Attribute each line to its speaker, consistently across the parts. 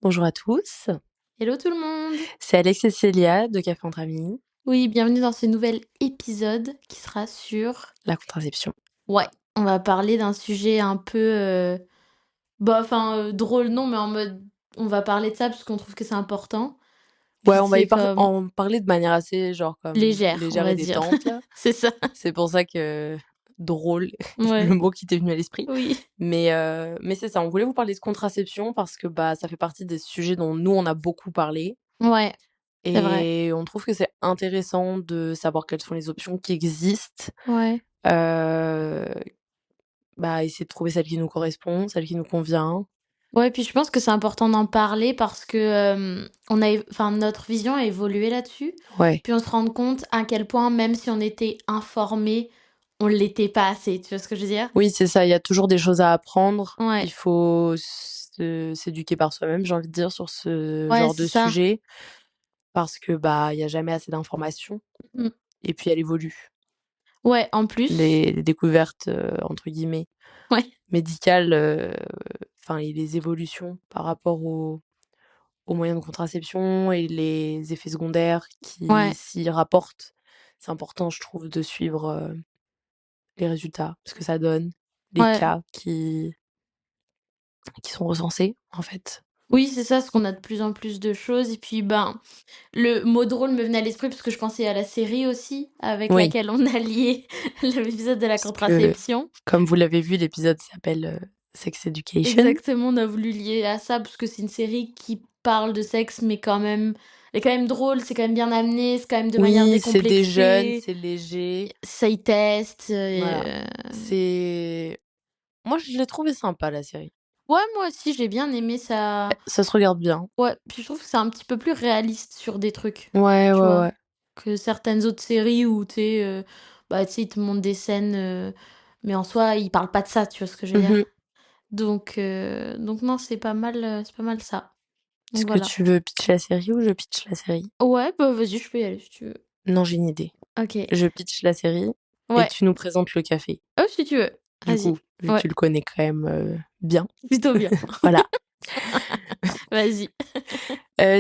Speaker 1: Bonjour à tous,
Speaker 2: Hello tout le monde!
Speaker 1: c'est Alex et Célia de Café Entre Amis,
Speaker 2: Oui, bienvenue dans ce nouvel épisode qui sera sur...
Speaker 1: la contraception.
Speaker 2: Ouais, on va parler d'un sujet un peu... drôle non, mais en mode... On va parler de ça parce qu'on trouve que c'est important.
Speaker 1: Ouais,
Speaker 2: Puis
Speaker 1: on va
Speaker 2: c'est comme
Speaker 1: en parler de manière assez genre comme
Speaker 2: légère, on
Speaker 1: légère et
Speaker 2: va dire.
Speaker 1: détente là.
Speaker 2: C'est ça.
Speaker 1: C'est pour ça que drôle, le
Speaker 2: Ouais,
Speaker 1: mot qui t'est venu à l'esprit.
Speaker 2: oui.
Speaker 1: Mais c'est ça, on voulait vous parler de contraception parce que, bah, ça fait partie des sujets dont nous on a beaucoup parlé
Speaker 2: Ouais, c'est vrai.
Speaker 1: et on trouve que c'est intéressant de savoir quelles sont les options qui existent.
Speaker 2: Ouais.
Speaker 1: Heu, Bah, essayer de trouver celle qui nous correspond, celle qui nous convient.
Speaker 2: Ouais, puis je pense que c'est important d'en parler parce que notre vision a évolué là-dessus.
Speaker 1: Ouais.
Speaker 2: Puis on se rend compte à quel point, même si on était informé, on l'était pas assez. Tu vois ce que je veux dire?
Speaker 1: Oui, c'est ça, il y a toujours des choses à apprendre.
Speaker 2: Ouais,
Speaker 1: Il faut s'éduquer par soi-même, j'ai envie de dire, sur ce
Speaker 2: ouais,
Speaker 1: genre
Speaker 2: c'est
Speaker 1: de
Speaker 2: ça.
Speaker 1: sujet parce que, bah, il y a jamais assez d'informations
Speaker 2: Mmh.
Speaker 1: et puis elle évolue.
Speaker 2: Ouais, en plus.
Speaker 1: Les découvertes, entre guillemets,
Speaker 2: Ouais,
Speaker 1: médicales, enfin et les évolutions par rapport aux moyens de contraception et les effets secondaires qui
Speaker 2: ouais,
Speaker 1: s'y rapportent. C'est important, je trouve, de suivre, les résultats, ce que ça donne, les
Speaker 2: ouais.
Speaker 1: cas qui sont recensés, en fait.
Speaker 2: Oui, c'est ça, parce qu'on a de plus en plus de choses et puis, ben, le mot drôle me venait à l'esprit parce que je pensais à la série aussi, avec
Speaker 1: Oui.
Speaker 2: laquelle on a lié l'épisode de la
Speaker 1: Parce que,
Speaker 2: contraception.
Speaker 1: comme vous l'avez vu, l'épisode s'appelle, Sex Education.
Speaker 2: Exactement, on a voulu lier à ça parce que c'est une série qui parle de sexe, mais quand même elle est quand même drôle, c'est quand même bien amené, c'est quand même de manière
Speaker 1: Oui, c'est des jeunes,
Speaker 2: décomplexée.
Speaker 1: c'est léger,
Speaker 2: Ça y teste,
Speaker 1: voilà. C'est moi, je l'ai trouvé sympa la série.
Speaker 2: ouais, moi aussi, j'ai bien aimé ça.
Speaker 1: Ça se regarde bien.
Speaker 2: Ouais, puis je trouve que c'est un petit peu plus réaliste sur des trucs,
Speaker 1: Ouais,
Speaker 2: tu
Speaker 1: ouais,
Speaker 2: vois?
Speaker 1: ouais.
Speaker 2: Que certaines autres séries où tu sais, ils te montrent des scènes, mais en soi, ils parlent pas de ça, tu vois ce que je veux dire?
Speaker 1: Mmh.
Speaker 2: Donc non, c'est pas mal ça.
Speaker 1: Est-ce
Speaker 2: Donc
Speaker 1: que
Speaker 2: voilà.
Speaker 1: tu veux pitch la série ou je pitch la série?
Speaker 2: Ouais, bah, vas-y, je peux y aller si tu veux.
Speaker 1: Non, j'ai une idée.
Speaker 2: OK.
Speaker 1: Je pitch la série et
Speaker 2: Ouais.
Speaker 1: tu nous présentes le café.
Speaker 2: Oh, si tu veux.
Speaker 1: Du
Speaker 2: Vas-y.
Speaker 1: coup, vu que
Speaker 2: Ouais,
Speaker 1: tu le connais quand même, bien.
Speaker 2: plutôt bien.
Speaker 1: Voilà.
Speaker 2: Vas-y.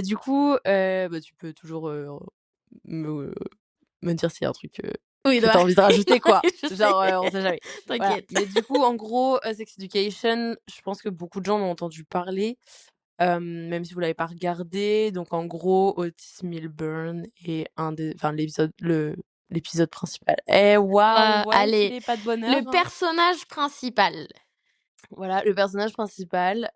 Speaker 1: Du coup, bah, tu peux toujours, me me dire s'il y a un truc,
Speaker 2: Oui,
Speaker 1: que
Speaker 2: non,
Speaker 1: tu as envie de rajouter, quoi.
Speaker 2: ouais, je sais.
Speaker 1: Genre, on sait jamais. Voilà,
Speaker 2: T'inquiète.
Speaker 1: mais du coup, en gros, Sex Education, je pense que beaucoup de gens en ont entendu parler, même si vous l'avez pas regardé. Donc en gros, Otis Milburn est l'épisode principal. Eh waouh, voilà qu'il
Speaker 2: Allez,
Speaker 1: est pas de bonne
Speaker 2: le
Speaker 1: heure, hein.
Speaker 2: personnage principal.
Speaker 1: Voilà, le personnage principal,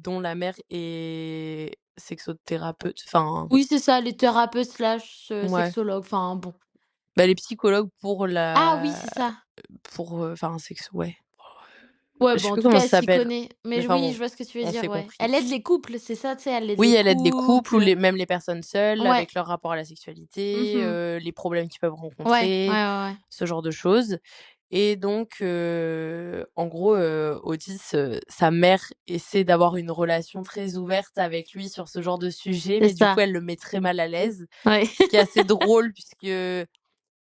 Speaker 1: dont la mère est sexothérapeute, enfin,
Speaker 2: Oui, c'est ça, les thérapeutes slash,
Speaker 1: ouais,
Speaker 2: sexologues, enfin bon.
Speaker 1: bah, les psychologues
Speaker 2: Ah oui, c'est ça.
Speaker 1: enfin sexo ouais.
Speaker 2: Ouais,
Speaker 1: Je
Speaker 2: bon,
Speaker 1: sais
Speaker 2: en
Speaker 1: plus
Speaker 2: tout
Speaker 1: comment
Speaker 2: cas,
Speaker 1: ça
Speaker 2: elle s'y
Speaker 1: s'appelle,
Speaker 2: connaît.
Speaker 1: mais
Speaker 2: Mais
Speaker 1: enfin
Speaker 2: oui,
Speaker 1: bon,
Speaker 2: je vois ce que tu veux
Speaker 1: on
Speaker 2: dire,
Speaker 1: s'est
Speaker 2: ouais.
Speaker 1: compris.
Speaker 2: Elle aide les couples, c'est ça, tu sais? Elle aide
Speaker 1: Oui,
Speaker 2: les
Speaker 1: elle aide les couples ou
Speaker 2: couples.
Speaker 1: même les personnes seules
Speaker 2: Ouais.
Speaker 1: avec leur rapport à la sexualité,
Speaker 2: Mmh.
Speaker 1: les problèmes qu'ils peuvent
Speaker 2: Ouais, ouais,
Speaker 1: rencontrer,
Speaker 2: ouais, ouais.
Speaker 1: ce genre de choses. Et donc, en gros, Otis, sa mère essaie d'avoir une relation très ouverte avec lui sur ce genre de sujet,
Speaker 2: C'est
Speaker 1: mais du coup,
Speaker 2: ça.
Speaker 1: elle le met très mal à l'aise.
Speaker 2: Ouais.
Speaker 1: Ce qui est assez drôle puisque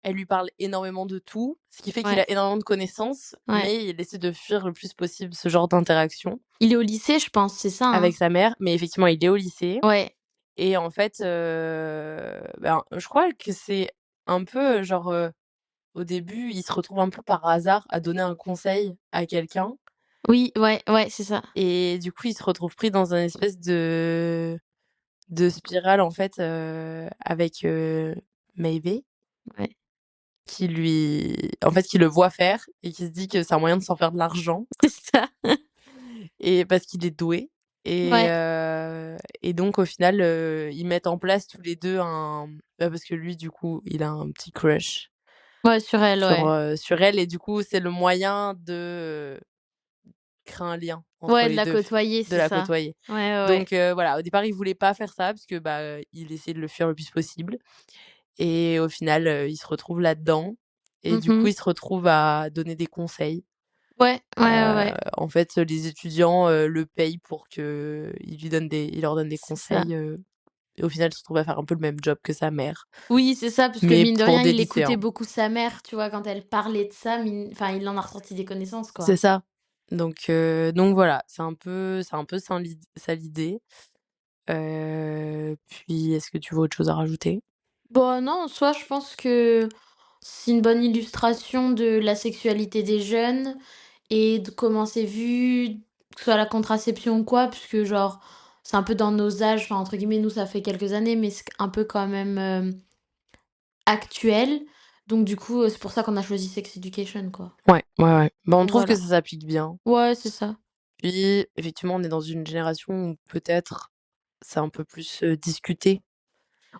Speaker 1: elle lui parle énormément de tout, ce qui fait qu'il
Speaker 2: Ouais,
Speaker 1: a énormément de connaissances,
Speaker 2: ouais.
Speaker 1: mais il essaie de fuir le plus possible ce genre d'interaction
Speaker 2: Il est au lycée, je pense, c'est ça, hein?
Speaker 1: avec sa mère. Mais effectivement, il est au lycée
Speaker 2: Ouais.
Speaker 1: et en fait, ben, je crois que c'est un peu genre, au début, il se retrouve un peu par hasard à donner un conseil à quelqu'un
Speaker 2: Oui, ouais, ouais, c'est ça.
Speaker 1: et du coup, il se retrouve pris dans un espèce de spirale en fait, avec, Maeve
Speaker 2: Ouais.
Speaker 1: qui le voit faire et qui se dit que c'est un moyen de s'en faire de l'argent
Speaker 2: C'est ça.
Speaker 1: et parce qu'il est doué
Speaker 2: Ouais.
Speaker 1: et donc au final, ils mettent en place tous les 2 parce que lui, du coup, il a un petit crush
Speaker 2: Ouais, sur elle, ouais.
Speaker 1: sur elle et du coup, c'est le moyen de, créer un lien entre
Speaker 2: Ouais, de
Speaker 1: les
Speaker 2: la
Speaker 1: 2,
Speaker 2: côtoyer,
Speaker 1: de
Speaker 2: c'est
Speaker 1: la
Speaker 2: ça.
Speaker 1: côtoyer.
Speaker 2: Ouais, ouais, ouais.
Speaker 1: Donc voilà, au départ, il voulait pas faire ça parce que, bah, il essayait de le fuir le plus possible et au final, il se retrouve là-dedans et du coup,
Speaker 2: Mmh.
Speaker 1: il se retrouve à donner des conseils.
Speaker 2: Ouais, ouais, ouais, ouais.
Speaker 1: En fait, les étudiants, le payent pour qu'il il leur donne des
Speaker 2: C'est ça.
Speaker 1: conseils, et au final, il se retrouve à faire un peu le même job que sa mère,
Speaker 2: Oui, c'est ça, parce que
Speaker 1: mais
Speaker 2: mine de
Speaker 1: pour
Speaker 2: rien,
Speaker 1: des
Speaker 2: il écoutait
Speaker 1: lycéens.
Speaker 2: beaucoup sa mère, tu vois? Quand elle parlait de ça, il en a ressorti des connaissances,
Speaker 1: C'est
Speaker 2: quoi.
Speaker 1: ça. Donc voilà, c'est un peu ça l'idée. Puis est-ce que tu vois autre chose à rajouter?
Speaker 2: Bon, non, en soi, je pense que c'est une bonne illustration de la sexualité des jeunes et de comment c'est vu, que ce soit la contraception ou quoi, puisque genre, c'est un peu dans nos âges, enfin, entre guillemets, nous, ça fait quelques années, mais c'est un peu quand même actuel. Donc, du coup, c'est pour ça qu'on a choisi Sex Education, quoi.
Speaker 1: Ouais, ouais, ouais. Bah, on
Speaker 2: Donc,
Speaker 1: trouve que
Speaker 2: voilà.
Speaker 1: ça s'applique bien.
Speaker 2: Ouais, c'est ça.
Speaker 1: Puis effectivement, on est dans une génération où peut-être c'est un peu plus, discuté.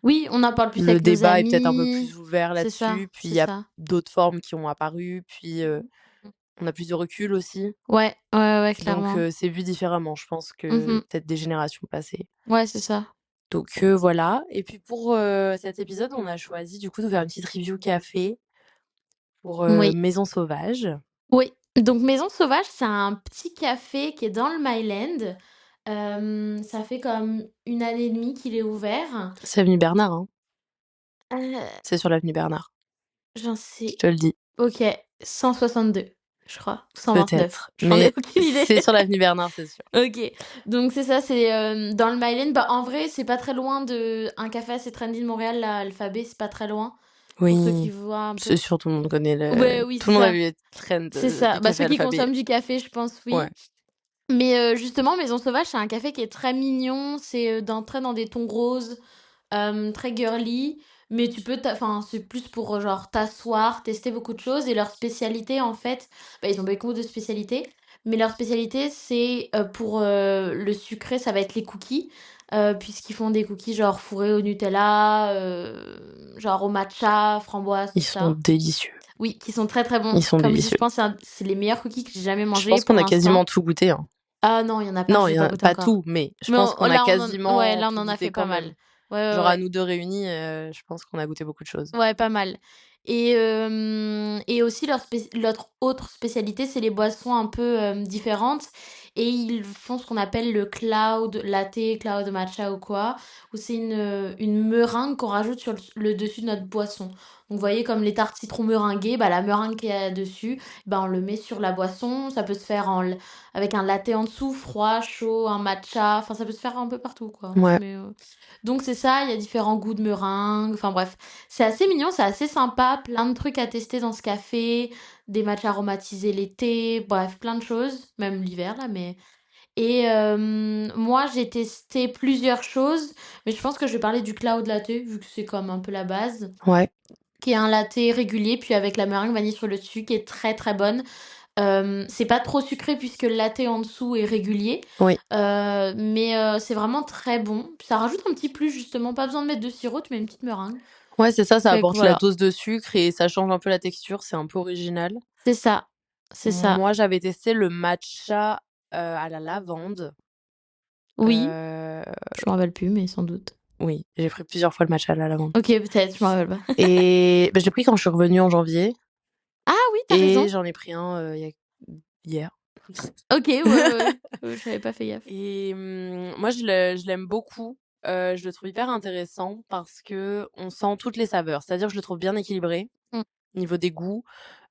Speaker 2: Oui, on en parle plus
Speaker 1: Le
Speaker 2: avec nos
Speaker 1: débat est peut-être un peu
Speaker 2: amis.
Speaker 1: plus ouvert
Speaker 2: C'est ça,
Speaker 1: là-dessus, puis il
Speaker 2: c'est
Speaker 1: y a
Speaker 2: ça.
Speaker 1: d'autres formes qui ont apparu, puis,
Speaker 2: Mmh mh.
Speaker 1: on a plus de recul aussi.
Speaker 2: Ouais, ouais, ouais,
Speaker 1: Donc,
Speaker 2: clairement.
Speaker 1: c'est vu différemment, je pense que
Speaker 2: Mmh.
Speaker 1: peut-être des générations passées.
Speaker 2: Ouais, c'est ça.
Speaker 1: Donc, voilà et puis pour, cet épisode, on a choisi du coup de faire une petite review café pour,
Speaker 2: Oui.
Speaker 1: Maison Sauvage.
Speaker 2: Oui, donc Maison Sauvage, c'est un petit café qui est dans le Myland. Ça fait comme 1 année et demie qu'il est ouvert.
Speaker 1: C'est avenue Bernard, hein?
Speaker 2: Heu,
Speaker 1: C'est sur l'avenue Bernard,
Speaker 2: j'en
Speaker 1: je
Speaker 2: sais
Speaker 1: te le dis.
Speaker 2: OK, 162, je crois, 129,
Speaker 1: Peut-être,
Speaker 2: j'en ai
Speaker 1: mais
Speaker 2: aucune idée.
Speaker 1: c'est sur l'avenue Bernard, c'est sûr.
Speaker 2: OK, donc c'est ça, c'est, dans le Myland. Bah, en vrai, c'est pas très loin de un café assez trendy de Montréal, là, Alphabet, c'est pas très loin, pour ceux qui
Speaker 1: Oui,
Speaker 2: voient un
Speaker 1: c'est
Speaker 2: peu.
Speaker 1: sûr, tout le monde connaît
Speaker 2: Ouais, oui,
Speaker 1: tout
Speaker 2: c'est
Speaker 1: le monde a
Speaker 2: ça,
Speaker 1: vu les trends,
Speaker 2: c'est
Speaker 1: du
Speaker 2: ça. Bah,
Speaker 1: café
Speaker 2: ceux qui
Speaker 1: Alphabet.
Speaker 2: consomment du café, je pense,
Speaker 1: Ouais.
Speaker 2: oui. Mais justement, Maison Sauvage, c'est un café qui est très mignon, c'est, très dans des tons roses, très girly, mais tu peux enfin, c'est plus pour, genre t'asseoir, tester beaucoup de choses et leur spécialité, en fait, bah, ils ont beaucoup de spécialités, mais leur spécialité, c'est, pour, le sucré, ça va être les cookies, puisqu'ils font des cookies genre fourrés au Nutella, genre au matcha, framboise,
Speaker 1: Ils
Speaker 2: tout
Speaker 1: sont
Speaker 2: ça.
Speaker 1: délicieux.
Speaker 2: Oui, qui sont très, très
Speaker 1: Ils
Speaker 2: bons.
Speaker 1: sont
Speaker 2: Comme dit, je
Speaker 1: délicieux.
Speaker 2: pense, c'est les meilleurs cookies que j'ai jamais
Speaker 1: Je
Speaker 2: mangés
Speaker 1: pense qu'on
Speaker 2: pour
Speaker 1: a quasiment
Speaker 2: l'instant.
Speaker 1: tout goûté, hein.
Speaker 2: Ah non, il y en a pas,
Speaker 1: Non, il
Speaker 2: j'ai
Speaker 1: y
Speaker 2: pas
Speaker 1: en a
Speaker 2: goûté
Speaker 1: pas
Speaker 2: encore.
Speaker 1: tout, mais je
Speaker 2: Mais
Speaker 1: pense qu'on a
Speaker 2: ouais,
Speaker 1: quasiment
Speaker 2: là, on
Speaker 1: tout
Speaker 2: en a
Speaker 1: goûté
Speaker 2: fait pas
Speaker 1: quand
Speaker 2: mal.
Speaker 1: même.
Speaker 2: Ouais, ouais,
Speaker 1: Genre à
Speaker 2: ouais.
Speaker 1: nous 2 réunis, je pense qu'on a goûté beaucoup de choses.
Speaker 2: Ouais, pas mal. Et aussi leur autre spécialité, c'est les boissons un peu, différentes et ils font ce qu'on appelle le cloud latte, cloud matcha ou quoi, où c'est une meringue qu'on rajoute sur le dessus de notre boisson. Donc vous voyez comme les tartes citron meringuées, bah, la meringue qu'il y a dessus, bah, on le met sur la boisson. Ça peut se faire avec un latte en dessous, froid, chaud, un matcha, enfin ça peut se faire un peu partout quoi.
Speaker 1: Ouais,
Speaker 2: Mais, donc c'est ça, il y a différents goûts de meringue, enfin bref. C'est assez mignon, c'est assez sympa, plein de trucs à tester dans ce café, des matchs aromatisés l'été, bref, plein de choses, même l'hiver là, mais moi j'ai testé plusieurs choses, mais je pense que je vais parler du cloud latte vu que c'est comme un peu la base,
Speaker 1: ouais,
Speaker 2: qui est un latte régulier, puis avec la meringue vanille sur le dessus qui est très, très bonne. C'est pas trop sucré puisque le latte en dessous est régulier,
Speaker 1: oui.
Speaker 2: mais c'est vraiment très bon. Puis ça rajoute un petit plus justement, pas besoin de mettre de sirop, tu mets une petite meringue.
Speaker 1: Ouais, c'est ça, ça
Speaker 2: Fait que
Speaker 1: apporte la
Speaker 2: voilà,
Speaker 1: dose de sucre et ça change un peu la texture, c'est un peu original.
Speaker 2: c'est ça, c'est ça.
Speaker 1: Moi, j'avais testé le matcha, à la lavande.
Speaker 2: Oui,
Speaker 1: Heu,
Speaker 2: je m'en rappelle plus, mais sans doute.
Speaker 1: oui, j'ai pris plusieurs fois le matcha à la lavande
Speaker 2: OK, peut-être, je m'en rappelle pas.
Speaker 1: et bah, je l'ai pris quand je suis revenue en janvier
Speaker 2: Ah oui, tu
Speaker 1: et
Speaker 2: raison.
Speaker 1: j'en ai pris un, il y a hier.
Speaker 2: OK, ouais, ouais, ouais. J'avais pas fait gaffe.
Speaker 1: Et moi je l'aime beaucoup, je le trouve hyper intéressant parce qu'on sent toutes les saveurs. C'est-à-dire que je le trouve bien équilibré,
Speaker 2: Mmh.
Speaker 1: niveau des goûts.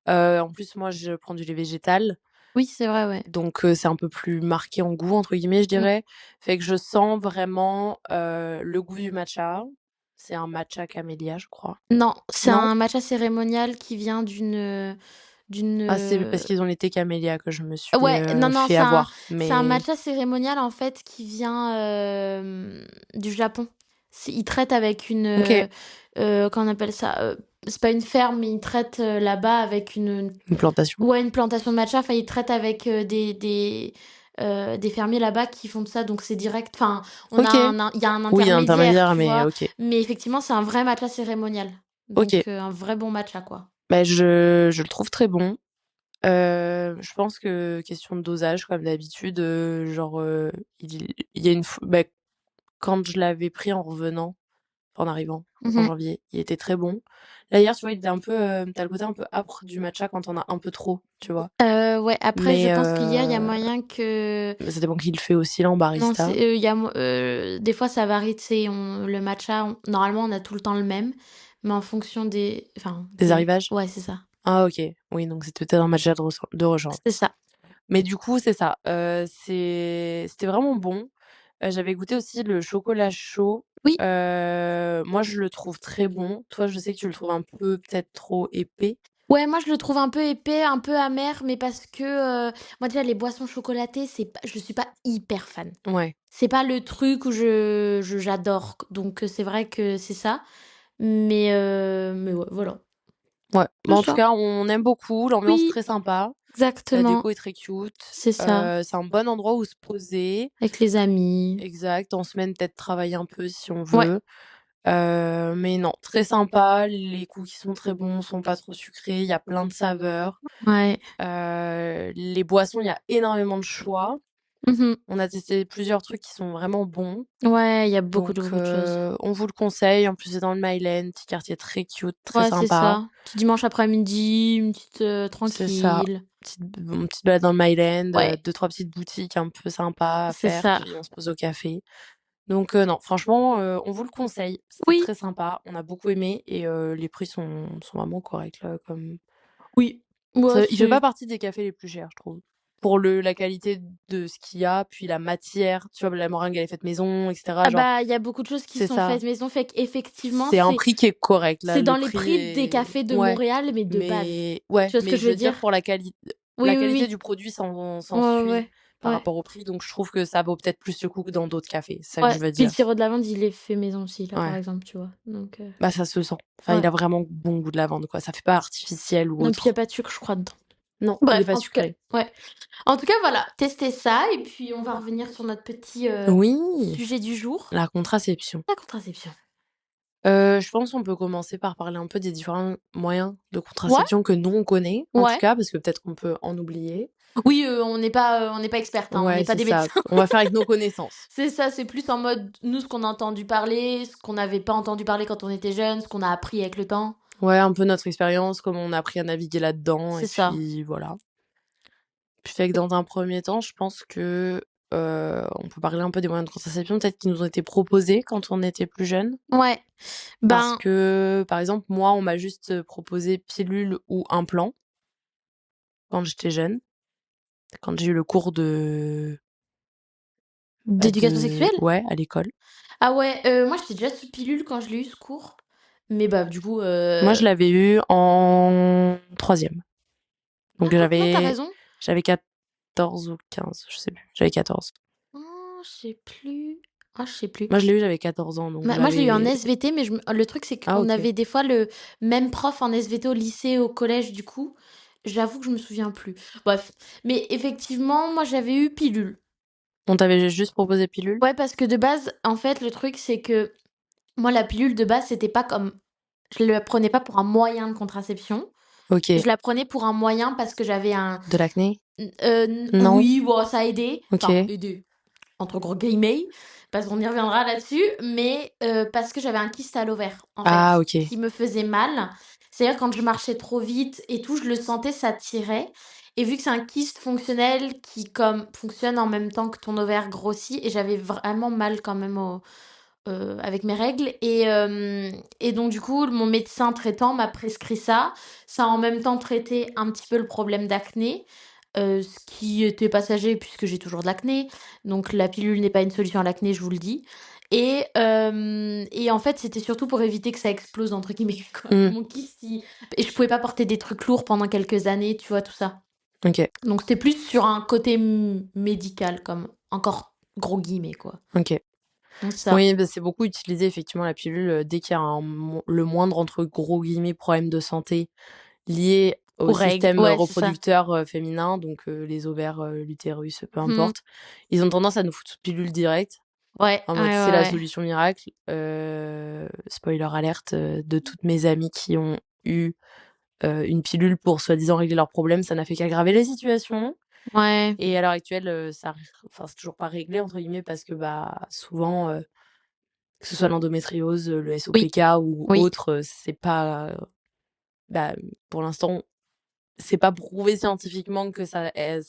Speaker 1: En plus moi je prends du lait végétal,
Speaker 2: Oui, c'est vrai, ouais.
Speaker 1: donc c'est un peu plus «marqué en goût» entre guillemets je
Speaker 2: Mmh.
Speaker 1: dirais. Fait que je sens vraiment, le goût du matcha. C'est un matcha camélia je crois.
Speaker 2: Non, c'est
Speaker 1: Non?
Speaker 2: un matcha cérémonial qui vient d'une,
Speaker 1: Ah c'est parce qu'ils ont les thés camélia que je me suis,
Speaker 2: ouais, non, non,
Speaker 1: fait avoir,
Speaker 2: c'est un
Speaker 1: mais
Speaker 2: matcha cérémonial, en fait, qui vient, du Japon. Ils traitent avec
Speaker 1: OK,
Speaker 2: comment on appelle ça? C'est pas une ferme, mais ils traitent, là-bas avec
Speaker 1: une plantation.
Speaker 2: ouais, une plantation de matcha. Enfin, ils traitent avec, des fermiers là-bas qui font de ça, donc c'est direct. Enfin,
Speaker 1: OK.
Speaker 2: il y a un
Speaker 1: Oui, il y a un
Speaker 2: intermédiaire,
Speaker 1: intermédiaire
Speaker 2: tu
Speaker 1: mais
Speaker 2: vois?
Speaker 1: OK.
Speaker 2: Mais effectivement, c'est un vrai matcha cérémonial.
Speaker 1: OK.
Speaker 2: Donc un vrai bon matcha, quoi.
Speaker 1: Bah, je le trouve très bon. Je pense que question de dosage comme d'habitude, genre, il y a une f bah, quand je l'avais pris en revenant, en arrivant en
Speaker 2: Mmh.
Speaker 1: janvier, il était très bon. Là, hier, tu vois, il était un peu, tu le côté un peu âpre du matcha quand on a un peu trop, tu vois?
Speaker 2: Ouais, après je
Speaker 1: Mais
Speaker 2: pense qu'hier, il y a moyen que
Speaker 1: ça dépend qui le fait aussi, là, en
Speaker 2: non,
Speaker 1: barista.
Speaker 2: il y a des fois ça varie, tu sais, le matcha, normalement on a tout le temps le même, mais en fonction
Speaker 1: Des arrivages?
Speaker 2: ouais, c'est ça.
Speaker 1: Ah OK. Oui, donc c'était peut-être un matcha de rechange.
Speaker 2: C'est ça.
Speaker 1: Mais du coup, c'est ça, c'était vraiment bon. J'avais goûté aussi le chocolat chaud.
Speaker 2: Oui.
Speaker 1: Moi, je le trouve très bon. Toi, je sais que tu le trouves un peu peut-être trop épais.
Speaker 2: Ouais, moi, je le trouve un peu épais, un peu amer, mais parce que, moi, déjà, les boissons chocolatées, c'est pas je suis pas hyper fan.
Speaker 1: Ouais,
Speaker 2: C'est pas le truc où j'adore, donc c'est vrai que c'est ça. Mais ouais, voilà.
Speaker 1: ouais. Mais
Speaker 2: C'est
Speaker 1: en tout
Speaker 2: ça.
Speaker 1: cas, on aime beaucoup, l'ambiance
Speaker 2: Oui,
Speaker 1: très sympa, la
Speaker 2: exactement,
Speaker 1: déco est très cute,
Speaker 2: c'est ça.
Speaker 1: c'est un bon endroit où se poser.
Speaker 2: Avec les amis.
Speaker 1: Exact, en semaine, peut-être travailler un peu si on
Speaker 2: Ouais,
Speaker 1: veut. Mais non, très sympa, les cookies sont très bons, sont pas trop sucrés, il y a plein de saveurs.
Speaker 2: ouais.
Speaker 1: Les boissons, il y a énormément de choix.
Speaker 2: Mmh.
Speaker 1: On a testé plusieurs trucs qui sont vraiment bons,
Speaker 2: Ouais, il y a
Speaker 1: donc
Speaker 2: beaucoup de choses.
Speaker 1: on vous le conseille. En plus, c'est dans le Mylène, petit quartier très cute, très
Speaker 2: Ouais, c'est
Speaker 1: sympa.
Speaker 2: ça. Petit dimanche après-midi, une petite,
Speaker 1: C'est ça.
Speaker 2: tranquille.
Speaker 1: Petite balade dans le Mylène,
Speaker 2: Ouais,
Speaker 1: 2-3 petites boutiques un peu sympas à
Speaker 2: c'est
Speaker 1: faire,
Speaker 2: ça.
Speaker 1: puis on se pose au café. Donc non, franchement, on vous le conseille. C'était
Speaker 2: Oui,
Speaker 1: très sympa, on a beaucoup aimé et les prix sont vraiment corrects là, comme
Speaker 2: oui. Ouais,
Speaker 1: il fait pas
Speaker 2: c'est
Speaker 1: partie des cafés les plus chers, je trouve. Pour la qualité de ce qu'il y a, puis la matière, tu vois? La meringue, elle est faite maison et cetera,
Speaker 2: ah
Speaker 1: genre
Speaker 2: bah, il y a beaucoup de choses qui
Speaker 1: c'est
Speaker 2: sont
Speaker 1: ça.
Speaker 2: faites maison, fait qu'effectivement,
Speaker 1: C'est un prix qui est correct là,
Speaker 2: c'est
Speaker 1: le
Speaker 2: dans les
Speaker 1: prix
Speaker 2: prix des
Speaker 1: est
Speaker 2: cafés de
Speaker 1: ouais,
Speaker 2: Montréal, mais de base. Tu vois ce que
Speaker 1: mais
Speaker 2: je
Speaker 1: je
Speaker 2: veux
Speaker 1: veux dire
Speaker 2: dire?
Speaker 1: pour la
Speaker 2: Oui, oui,
Speaker 1: qualité
Speaker 2: oui.
Speaker 1: du produit
Speaker 2: Ouais,
Speaker 1: s'ensuit
Speaker 2: ouais,
Speaker 1: par
Speaker 2: ouais.
Speaker 1: rapport au prix, donc je trouve que ça vaut peut-être plus le coup que dans d'autres cafés, c'est ça que
Speaker 2: Ouais,
Speaker 1: je veux
Speaker 2: puis le
Speaker 1: dire.
Speaker 2: sirop de lavande, il est fait maison aussi, là, par
Speaker 1: Ouais.
Speaker 2: exemple, tu vois? Donc
Speaker 1: Bah, ça se sent. Enfin, il
Speaker 2: ouais.
Speaker 1: a vraiment bon goût de lavande, quoi. Ça fait pas artificiel ou
Speaker 2: Non, puis il y a
Speaker 1: autre.
Speaker 2: pas de sucre, je crois, dedans.
Speaker 1: Non, il est
Speaker 2: Bref,
Speaker 1: pas
Speaker 2: en tout cas,
Speaker 1: sucré.
Speaker 2: ouais. En tout cas, voilà, testez ça et puis on va revenir sur notre petit,
Speaker 1: Oui,
Speaker 2: sujet du jour,
Speaker 1: la contraception.
Speaker 2: la contraception.
Speaker 1: Je pense qu'on peut commencer par parler un peu des différents moyens de
Speaker 2: Ouais,
Speaker 1: contraception que nous, on connaît, en tout
Speaker 2: ouais.
Speaker 1: cas, parce que peut-être qu'on peut en oublier.
Speaker 2: Oui, on n'est pas expertes, hein, on
Speaker 1: Ouais,
Speaker 2: n'est pas
Speaker 1: c'est
Speaker 2: des
Speaker 1: ça.
Speaker 2: médecins.
Speaker 1: On va faire avec nos connaissances.
Speaker 2: C'est ça, c'est plus en mode, nous, ce qu'on a entendu parler, ce qu'on n'avait pas entendu parler quand on était jeunes, ce qu'on a appris avec le temps.
Speaker 1: Ouais, un peu notre expérience, comment on a appris à naviguer là-dedans et
Speaker 2: C'est ça.
Speaker 1: puis voilà. Puis fait que dans un premier temps, je pense que, on peut parler un peu des moyens de contraception peut-être qui nous ont été proposés quand on était plus jeunes.
Speaker 2: Ouais,
Speaker 1: Parce
Speaker 2: ben,
Speaker 1: que, par exemple, moi, on m'a juste, proposé pilule ou implant quand j'étais jeune, quand j'ai eu le cours
Speaker 2: d'éducation
Speaker 1: de
Speaker 2: sexuelle?
Speaker 1: ouais, à l'école.
Speaker 2: Ah ouais, moi, j'étais déjà sous pilule quand je l'ai eu, ce cours. Mais bah, du coup,
Speaker 1: Moi, je l'avais eu en troisième. Donc
Speaker 2: non, tu raison.
Speaker 1: j'avais 14 ou 15, je sais plus. J'avais 14.
Speaker 2: Oh, je sais plus. Ah, je sais plus.
Speaker 1: Moi, je l'ai eu, j'avais 14 ans, donc
Speaker 2: Moi, je l'ai eu en
Speaker 1: j'avais
Speaker 2: SVT, mais le truc, c'est
Speaker 1: ah
Speaker 2: qu'on
Speaker 1: OK.
Speaker 2: avait des fois le même prof en SVT au lycée, au collège, du coup, j'avoue que je me souviens plus. Bref, mais effectivement, moi, j'avais eu pilule.
Speaker 1: On t'avait juste proposé pilule?
Speaker 2: Ouais, parce que de base, en fait, le truc, c'est que moi, la pilule de base, c'était pas comme je la prenais pas pour un moyen de contraception.
Speaker 1: OK.
Speaker 2: Je la prenais pour un moyen parce que j'avais un
Speaker 1: De l'acné? Non?
Speaker 2: oui, bon, ça a aidé, enfin,
Speaker 1: OK.
Speaker 2: aidé. Entre gros guillemets, parce qu'on y reviendra là-dessus, mais parce que j'avais un kyste à l'ovaire, en
Speaker 1: Ah
Speaker 2: fait,
Speaker 1: OK.
Speaker 2: qui me faisait mal. C'est-à-dire quand je marchais trop vite et tout, je le sentais, ça tirait et vu que c'est un kyste fonctionnel qui comme fonctionne en même temps que ton ovaire grossit et j'avais vraiment mal quand même avec mes règles et donc du coup, mon médecin traitant m'a prescrit ça. Ça a en même temps traité un petit peu le problème d'acné, ce qui était passager puisque j'ai toujours de l'acné. Donc la pilule n'est pas une solution à l'acné, je vous le dis et en fait, c'était surtout pour éviter que ça «explose» entre guillemets quoi, que
Speaker 1: Mmh.
Speaker 2: mon kyste il et je pouvais pas porter des trucs lourds pendant quelques années, tu vois? Tout ça.
Speaker 1: OK.
Speaker 2: Donc c'était plus sur un côté médical comme encore gros guillemets quoi.
Speaker 1: OK.
Speaker 2: Donc ça.
Speaker 1: Oui, bah, c'est beaucoup utilisé effectivement la pilule, dès qu'il y a le moindre entre gros guillemets «problème de santé» lié au
Speaker 2: Aux règles,
Speaker 1: système,
Speaker 2: ouais, c'est ça.
Speaker 1: reproducteur, féminin, donc les ovaires, l'utérus, peu
Speaker 2: Mmh.
Speaker 1: importe. Ils ont tendance à nous foutre pilule directe,
Speaker 2: Ouais,
Speaker 1: en
Speaker 2: ouais,
Speaker 1: mode c'est
Speaker 2: ouais,
Speaker 1: la
Speaker 2: ouais.
Speaker 1: solution miracle. Spoiler alerte, de toutes mes amies qui ont eu, une pilule pour soi-disant régler leurs problèmes, ça n'a fait qu'aggraver les situations
Speaker 2: Ouais.
Speaker 1: et à l'heure actuelle, ça enfin c'est toujours pas «réglé» entre guillemets parce que, bah, souvent, que ce soit l'endométriose, le
Speaker 2: Oui,
Speaker 1: SOPK ou
Speaker 2: oui.
Speaker 1: autre, c'est pas, bah, pour l'instant, c'est pas prouvé scientifiquement que ça aide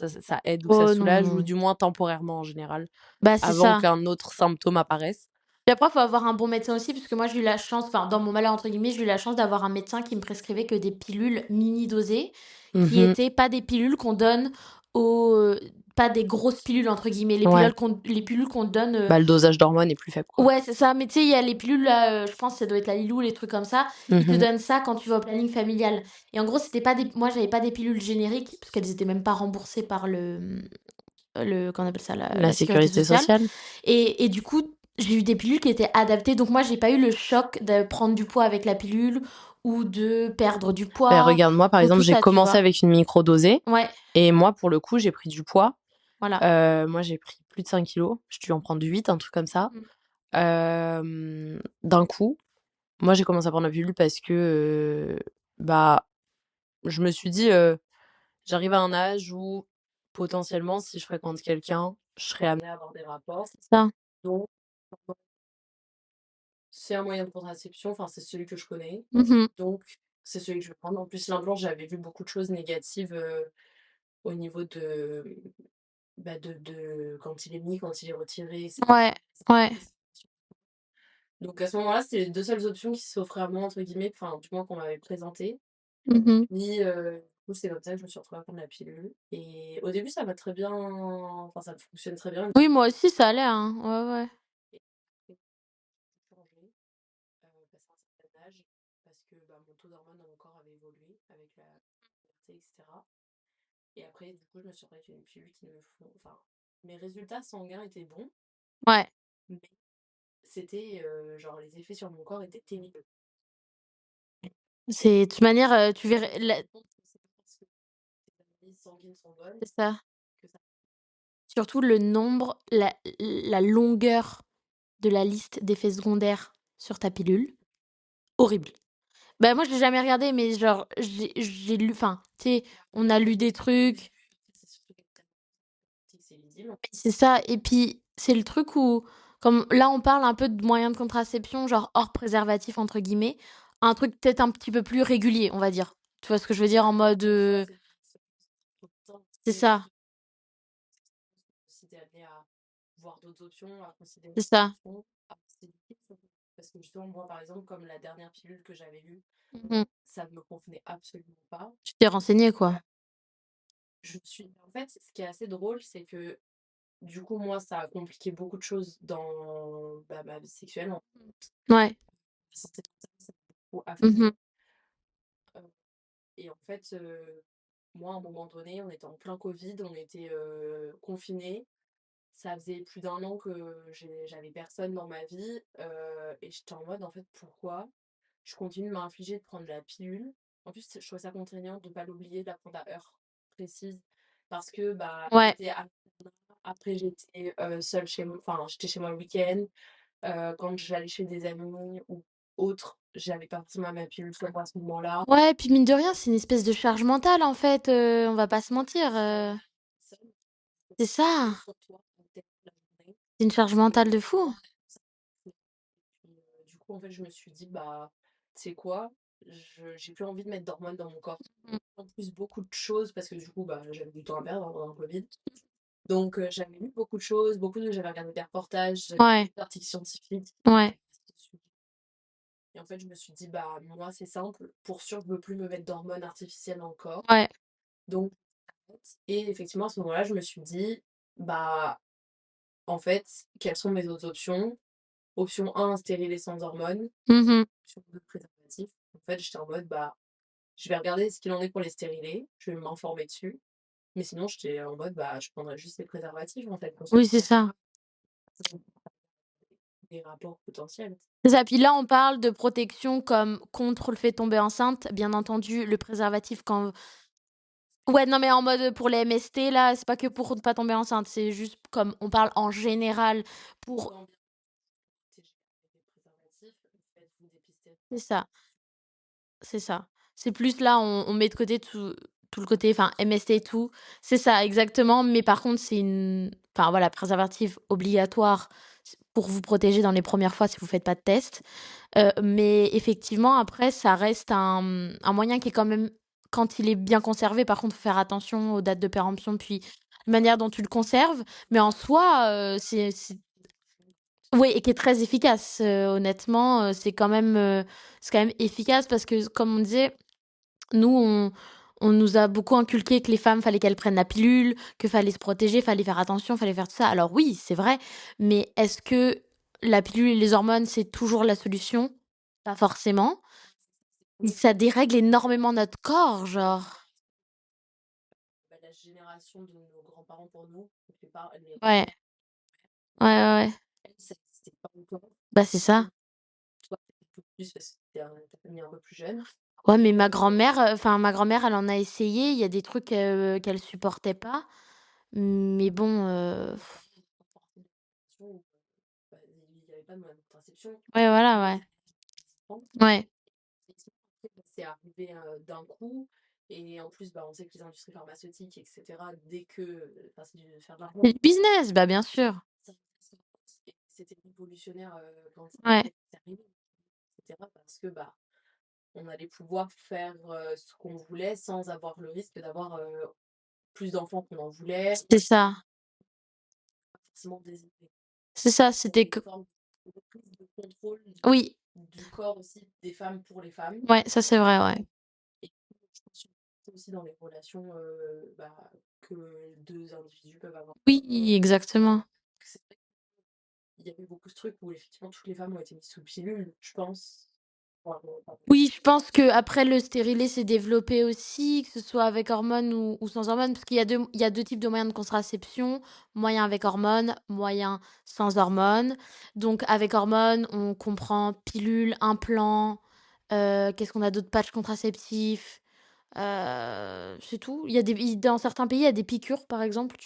Speaker 1: ou que ça
Speaker 2: Oh non,
Speaker 1: soulage ou
Speaker 2: non.
Speaker 1: du moins temporairement en général,
Speaker 2: Bah, c'est
Speaker 1: avant
Speaker 2: ça.
Speaker 1: qu'un autre symptôme apparaisse.
Speaker 2: Puis après, faut avoir un bon médecin aussi, parce que moi, j'ai eu la chance, enfin, dans mon «malheur» entre guillemets, j'ai eu la chance d'avoir un médecin qui me prescrivait que des pilules mini dosées, qui
Speaker 1: Mmh.
Speaker 2: étaient pas des pilules qu'on donne aux, pas des «grosses pilules» entre guillemets,
Speaker 1: Ouais.
Speaker 2: les pilules qu'on donne,
Speaker 1: Bah, le dosage d'hormones est plus faible, quoi.
Speaker 2: ouais, c'est ça, mais tu sais, il y a les pilules là, je pense que ça doit être la Lilou, les trucs comme ça, ils te
Speaker 1: Mmh.
Speaker 2: donnent ça quand tu vas au planning familial et en gros, c'était pas des moi, j'avais pas des pilules génériques parce qu'elles étaient même pas remboursées par comment on appelle ça? La
Speaker 1: La
Speaker 2: la sécurité
Speaker 1: sécurité
Speaker 2: sociale
Speaker 1: sociale?
Speaker 2: et du coup, j'ai eu des pilules qui étaient adaptées donc moi, j'ai pas eu le choc de prendre du poids avec la pilule ou de perdre du
Speaker 1: Bah,
Speaker 2: poids
Speaker 1: regarde, moi, par
Speaker 2: ou tout
Speaker 1: exemple, j'ai
Speaker 2: ça, tu
Speaker 1: commencé
Speaker 2: vois?
Speaker 1: avec une microdosée
Speaker 2: Ouais,
Speaker 1: et moi, pour le coup, j'ai pris du poids.
Speaker 2: voilà.
Speaker 1: Moi, j'ai pris plus de 5 kilos. J'ai dû en prendre 8, un truc comme ça,
Speaker 2: Mmh.
Speaker 1: d'un coup. Moi, j'ai commencé à prendre la pilule parce que, bah, je me suis dit, «J'arrive à un âge où, potentiellement, si je fréquente quelqu'un, je serai amenée à avoir des rapports,
Speaker 2: C'est ça.
Speaker 1: donc c'est un moyen de contraception, enfin, c'est celui que je connais,
Speaker 2: Mmh.
Speaker 1: donc c'est celui que je vais prendre». En plus, l'implant, j'avais vu beaucoup de choses négatives, au niveau de, bah, de quand il est mis, quand il est retiré,
Speaker 2: Ouais, ouais.
Speaker 1: donc à ce moment-là, c'était les 2 seules options qui «s'offraient à moi» entre guillemets, enfin, du moins qu'on m'avait présentées.
Speaker 2: Mmh.
Speaker 1: Puis, du coup, c'est comme ça que je me suis retrouvée à prendre la pilule et au début, ça va très bien, enfin, ça fonctionne très bien.
Speaker 2: Oui, moi aussi, ça allait, hein. Ouais, ouais.
Speaker 1: Et après, j'ai changé, passé un certain âge parce que, bah, mon taux d'hormones dans mon corps avait évolué avec la puberté et cetera et après, du coup, je me suis retrouvée avec une pilule qui me font enfin, mes résultats sanguins étaient bons,
Speaker 2: Ouais.
Speaker 1: mais c'était, genre les effets sur mon corps étaient terribles.
Speaker 2: C'est de toute manière, tu verrais la
Speaker 1: C'est pas parce que tes analyses sanguines sont bonnes
Speaker 2: c'est ça.
Speaker 1: que ça
Speaker 2: Surtout le nombre, la longueur de la liste d'effets secondaires sur ta pilule, horrible. Bah, moi, je l'ai jamais regardé, mais genre, j'ai lu enfin, tu sais,
Speaker 1: bah,
Speaker 2: on a lu
Speaker 1: au
Speaker 2: des
Speaker 1: début,
Speaker 2: trucs.
Speaker 1: c'est surtout qu'elle c'est lisible.
Speaker 2: C'est ça et puis, c'est le truc où comme là, on parle un peu de moyens de contraception, genre «hors préservatif» entre guillemets, un truc peut-être un petit peu plus régulier, on va dire. Tu vois ce que je veux dire? En mode,
Speaker 1: En soi, c'est autant
Speaker 2: c'est
Speaker 1: et
Speaker 2: ça,
Speaker 1: si tu es amené à voir d'autres options, à considérer
Speaker 2: c'est
Speaker 1: d'autres
Speaker 2: ça.
Speaker 1: options, à considérer parce que justement, moi, par exemple, comme la dernière pilule que j'avais eue,
Speaker 2: Mmh.
Speaker 1: ça ne me convenait absolument pas.
Speaker 2: Tu t'es renseigné, quoi?
Speaker 1: Je suis en fait, ce qui est assez drôle, c'est que, du coup, moi, ça a compliqué beaucoup de choses dans, bah, ma vie sexuelle, en
Speaker 2: Ouais.
Speaker 1: ma santé mentale, ça m'a beaucoup
Speaker 2: Mmh.
Speaker 1: affectée, et en fait, moi, à un moment donné, on était en plein covid, on était, confinés. Ça faisait plus d'un an que j'avais personne dans ma vie, et j'étais en mode: «En fait, pourquoi je continue de m'infliger de prendre la pilule?» En plus, je trouvais ça contraignant de pas l'oublier, de la prendre à heure précise parce que, bah,
Speaker 2: Ouais.
Speaker 1: j'étais à après j'étais, seule chez moi, enfin, j'étais chez moi le week-end, quand j'allais chez des amis ou autres, j'avais pas forcément ma pilule sur moi à ce moment-là.
Speaker 2: Ouais, puis mine de rien, c'est une espèce de charge mentale, en fait, on va pas se mentir,
Speaker 1: Seule,
Speaker 2: c'est ça,
Speaker 1: sur toi, peut-être la journée.
Speaker 2: c'est une charge mentale de fou.
Speaker 1: Puis, du coup, en fait, je me suis dit: «Bah, tu sais quoi? J'ai plus envie de mettre d'hormones dans mon corps».
Speaker 2: Mmh.
Speaker 1: En plus, beaucoup de choses parce que du coup, bah, j'avais du temps à perdre pendant le covid. Donc, j'avais lu beaucoup de choses, j'avais regardé des reportages, j'avais lu
Speaker 2: Ouais,
Speaker 1: des articles scientifiques
Speaker 2: ouais,
Speaker 1: dessus et en fait, je me suis dit: «Bah, moi, c'est simple, pour sûr, je veux plus me mettre d'hormones artificielles dans le corps».
Speaker 2: ouais.
Speaker 1: Donc et effectivement, à ce moment-là, je me suis dit: «Bah, en fait, quelles sont mes autres options?» Option 1, stérilet sans hormones.
Speaker 2: Mmh.
Speaker 1: Option 2, préservatif. En fait, j'étais en mode: «Bah, je vais regarder ce qu'il en est pour les stérilés, je vais m'informer dessus». Mais sinon, j'étais en mode: «Bah, je prendrais juste les préservatifs, en fait, qu'on soit
Speaker 2: Oui, c'est ça.
Speaker 1: des rapports potentiels».
Speaker 2: C'est ça, puis là, on parle de protection comme contre le fait de tomber enceinte. Bien entendu, le préservatif quand ouais, non, mais en mode, pour les MST là, c'est pas que pour ne pas tomber enceinte, c'est juste comme on parle en général pour
Speaker 1: Autant bien protéger avec des préservatifs, faites-vous dépister.
Speaker 2: c'est ça. C'est ça. C'est plus là, on met de côté tout le côté, enfin, MST et tout. C'est ça, exactement, mais par contre, c'est une enfin, voilà, préservatif obligatoire pour vous protéger dans les premières fois si vous faites pas de test. Mais effectivement, après, ça reste un moyen qui est quand même quand il est bien conservé, par contre, faut faire attention aux dates de péremption, puis la manière dont tu le conserves. Mais en soi, c'est oui et qui est très efficace, honnêtement, c'est quand même efficace parce que comme on disait, nous, On nous a beaucoup inculqué que les femmes, fallait qu'elles prennent la pilule, que fallait se protéger, fallait faire attention, fallait faire tout ça. Alors oui, c'est vrai, mais est-ce que la pilule et les hormones, c'est toujours la solution? Pas forcément. Ça dérègle énormément notre corps, genre.
Speaker 1: Bah, la génération de nos grands-parents pour nous, les par les
Speaker 2: Ouais, ouais, ouais, ouais.
Speaker 1: elles, ça existait pas encore.
Speaker 2: Bah, c'est ça.
Speaker 1: Toi, peut-être un peu plus parce que tu famille un peu plus jeune.
Speaker 2: Ouais, mais ma grand-mère, elle en a essayé. Il y a des trucs, qu'elle supportait pas. Mais bon,
Speaker 1: Bah, il y avait pas de moyen de contraception.
Speaker 2: ouais, voilà, ouais. Ouais.
Speaker 1: C'est arrivé, d'un coup et en plus, bah, on sait que les industries pharmaceutiques et cetera, dès que, enfin, c'est du faire de l'argent.
Speaker 2: C'est du business, bah, bien sûr.
Speaker 1: Ça et c'était révolutionnaire, quand
Speaker 2: Ouais.
Speaker 1: c'est arrivé et cetera parce que, bah, on allait pouvoir faire, ce qu'on voulait sans avoir le risque d'avoir, plus d'enfants qu'on en voulait,
Speaker 2: C'est ça.
Speaker 1: pas forcément désirés.
Speaker 2: C'est ça,
Speaker 1: C'était
Speaker 2: c'était
Speaker 1: une
Speaker 2: que
Speaker 1: forme de prise de contrôle
Speaker 2: oui,
Speaker 1: du corps aussi des femmes pour les femmes.
Speaker 2: ouais, ça, c'est vrai, ouais.
Speaker 1: Et je pense que aussi dans les relations, bah, que 2 individus peuvent avoir.
Speaker 2: Oui, exactement.
Speaker 1: C'est vrai qu'il y avait beaucoup ce truc où effectivement toutes les femmes ont été mises sous pilule, je pense. Enfin,
Speaker 2: Oui, je pense qu'après le stérilet s'est développé aussi, que ce soit avec hormones ou sans hormones, parce qu'il y a 2 types de moyens de contraception, moyen avec hormones, moyen sans hormones. Donc avec hormones, on comprend pilule, implant, qu'est-ce qu'on a d'autre? Patch contraceptif, c'est tout. Il y a des dans certains pays, il y a des piqûres, par exemple,